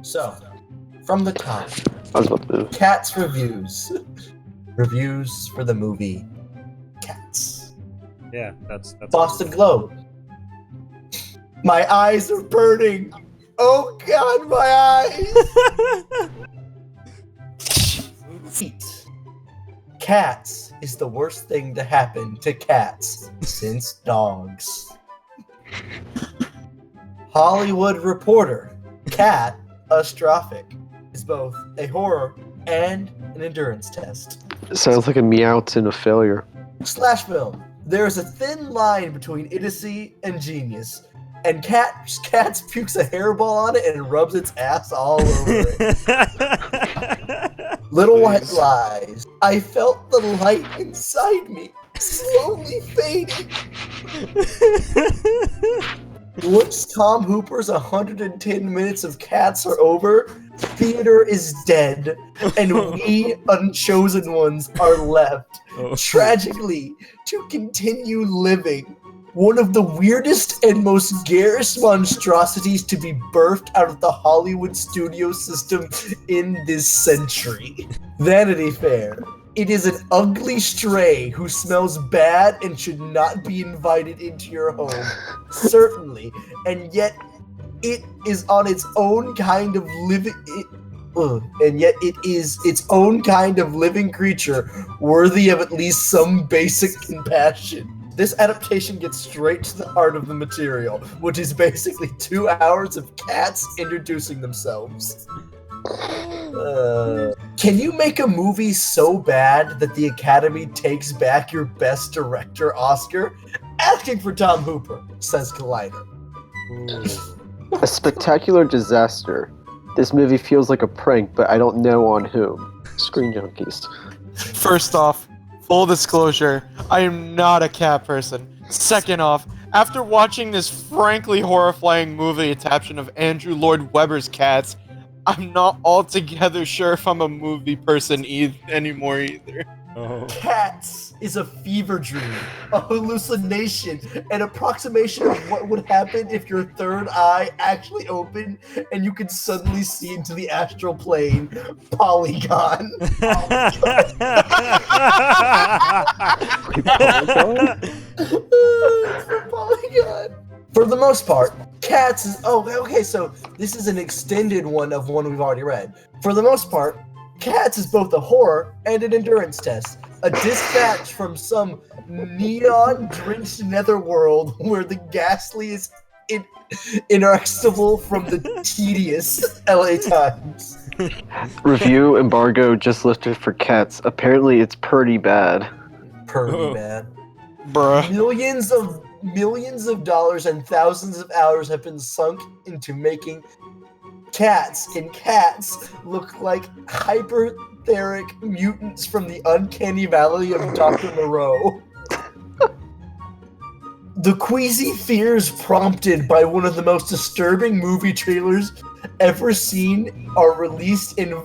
So, from the top, I was about to. Cats reviews. Reviews for the movie Cats. Yeah, that's Boston Globe. My eyes are burning. Oh God, my eyes. Feet. Cats is the worst thing to happen to cats since dogs. Hollywood Reporter. Catastrophic is both a horror and an endurance test. It sounds like a meowth and a failure. Slash film. There is a thin line between idiocy and genius. And Cats pukes a hairball on it and rubs its ass all over it. Little White Lies. I felt the light inside me, slowly fading. Once Tom Hooper's 110 minutes of Cats are over, theater is dead, and we unchosen ones are left, tragically, to continue living. One of the weirdest and most garish monstrosities to be birthed out of the Hollywood studio system in this century. Vanity Fair. It is an ugly stray who smells bad and should not be invited into your home. Certainly. And yet, it is on its own kind of living... and yet it is its own kind of living creature worthy of at least some basic compassion. This adaptation gets straight to the heart of the material, which is basically 2 hours of cats introducing themselves. Can you make a movie so bad that the Academy takes back your Best Director Oscar? Asking for Tom Hooper, says Collider. A spectacular disaster. This movie feels like a prank, but I don't know on whom. Screen Junkies. First off, full disclosure, I am not a cat person. Second off, after watching this frankly horrifying movie adaptation of Andrew Lloyd Webber's Cats, I'm not altogether sure if I'm a movie person anymore either. Oh. Cats is a fever dream, a hallucination, an approximation of what would happen if your third eye actually opened and you could suddenly see into the astral plane. Polygon. Polygon. For the most part, Cats is... Oh, okay, so this is an extended one of one we've already read. For the most part, Cats is both a horror and an endurance test. A dispatch from some neon-drenched netherworld where the ghastly is inexorable from the tedious LA Times. Review embargo just lifted for Cats. Apparently it's pretty bad. Pretty bad. Bruh. Millions of dollars and thousands of hours have been sunk into making Cats look like hypertheric mutants from the uncanny valley of Dr. Moreau. The queasy fears prompted by one of the most disturbing movie trailers ever seen are released in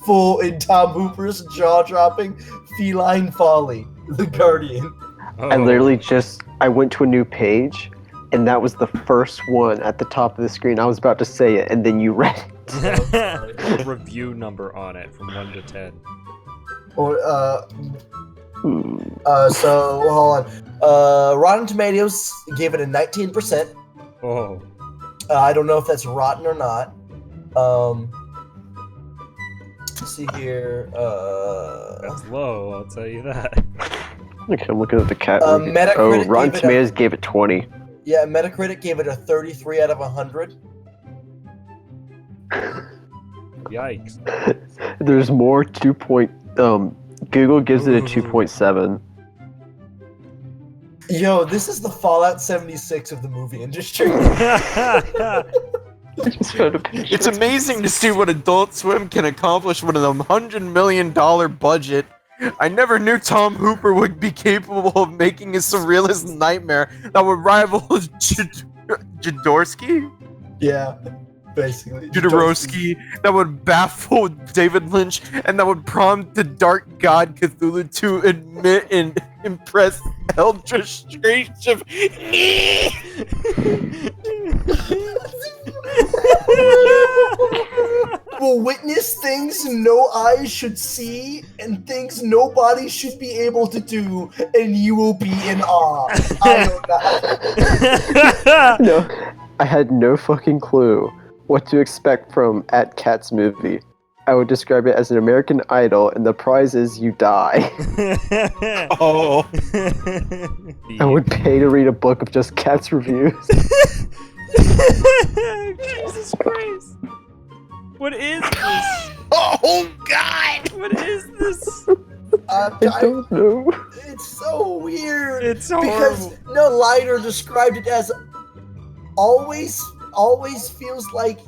full in Tom Hooper's jaw-dropping feline folly, The Guardian. Oh. I went to a new page, and that was the first one at the top of the screen. I was about to say it, and then you read it. A review number on it from 1 to 10. Or so hold on. Rotten Tomatoes gave it a 19%. Oh. I don't know if that's rotten or not. Let's see here. That's low, I'll tell you that. Okay, I'm looking at the cat. Metacritic Rotten gave it Tomatoes gave it 20. Yeah, Metacritic gave it a 33 out of 100. Yikes. There's more. Google gives it a 2.7. Yo, this is the Fallout 76 of the movie industry. It's amazing to see what Adult Swim can accomplish with a $100 million budget. I never knew Tom Hooper would be capable of making a surrealist nightmare that would rival Jodorowsky? Yeah, basically. Jodorowsky, that would baffle David Lynch, and that would prompt the dark god Cthulhu to admit and impress Eldritch Strange of... will witness things no eyes should see and things nobody should be able to do, and you will be in awe. I don't know. No, I had no fucking clue what to expect from at Cat's movie. I would describe it as an American Idol, and the prize is you die. Oh. I would pay to read a book of just Cat's reviews. Jesus Christ. What is this? Oh God! What is this? I don't know. It's so weird. It's because horrible. no lighter described it as always feels like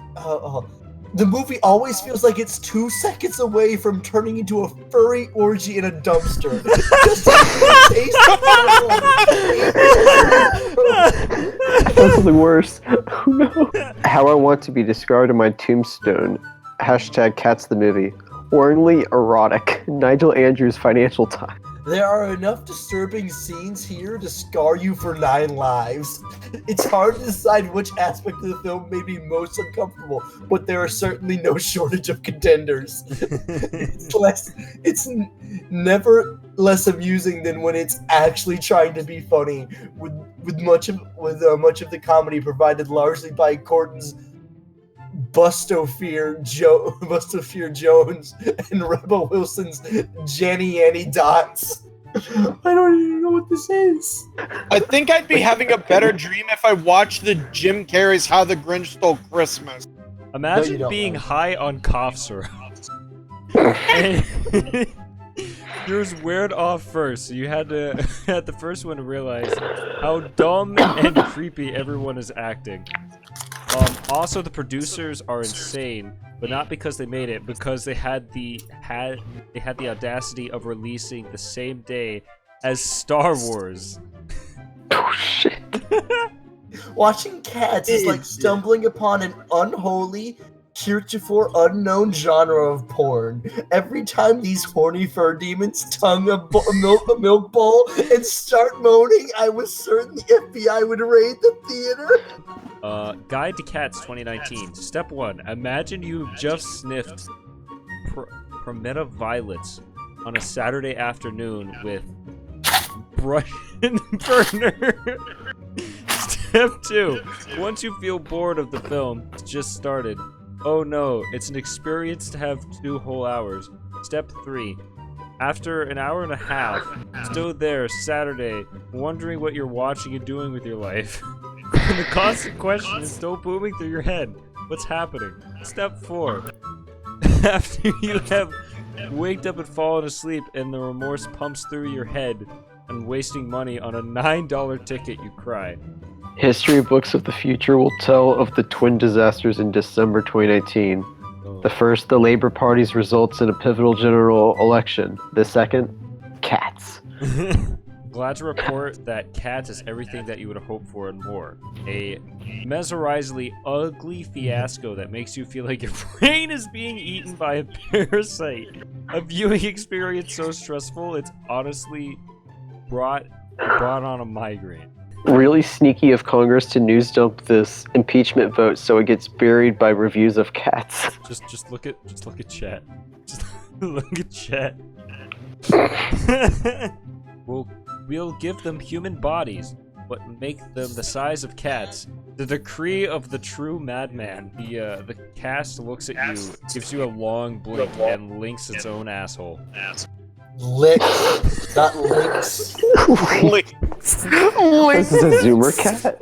the movie always feels like it's 2 seconds away from turning into a furry orgy in a dumpster. Just taste That's something worse. Oh no. How I want to be described on my tombstone. Hashtag Cats the movie. Worryingly erotic. Nigel Andrews Financial Times. There are enough disturbing scenes here to scar you for 9 lives. It's hard to decide which aspect of the film may be most uncomfortable, but there are certainly no shortage of contenders. It's never less amusing than when it's actually trying to be funny, with much of the comedy provided largely by Corton's Bustophere Jones and Rebel Wilson's Jenny Annie Dots. I don't even know what this is. I think I'd be having a better dream if I watched the Jim Carrey's How the Grinch Stole Christmas. Imagine don't being know. high on cough syrup. And yours weared off first, so you had to at the first one to realize how dumb and creepy everyone is acting. Also, the producers are insane, but not because they made it, because they had the audacity of releasing the same day as Star Wars. Oh shit. Watching Cats is like stumbling upon an unholy, heretofore unknown genre of porn. Every time these horny fur demons tongue a milk bowl and start moaning, I was certain the FBI would raid the theater. Guide to Cats 2019. Step 1. Imagine you've just sniffed Prometa violets on a Saturday afternoon with brush and burner. Step 2. Once you feel bored of the film, it's just started. Oh no, it's an experience to have 2 whole hours. Step 3. After an hour and a half, still there, Saturday, wondering what you're watching and doing with your life. And the constant question is still booming through your head. What's happening? Step 4. After you have waked up and fallen asleep and the remorse pumps through your head and wasting money on a $9 ticket, you cry. History books of the future will tell of the twin disasters in December 2019. The first, the Labour Party's results in a pivotal general election. The second, Cats. Glad to report that Cats is everything that you would hope for and more. A mesmerizingly ugly fiasco that makes you feel like your brain is being eaten by a parasite. A viewing experience so stressful, it's honestly brought on a migraine. Really sneaky of Congress to news dump this impeachment vote so it gets buried by reviews of Cats. Just look at chat. Just look at chat. We'll give them human bodies, but make them the size of cats. The decree of the true madman. The cast looks at you, gives you a long blink, and links its own asshole. Licks, not links. This is a Zoomer cat?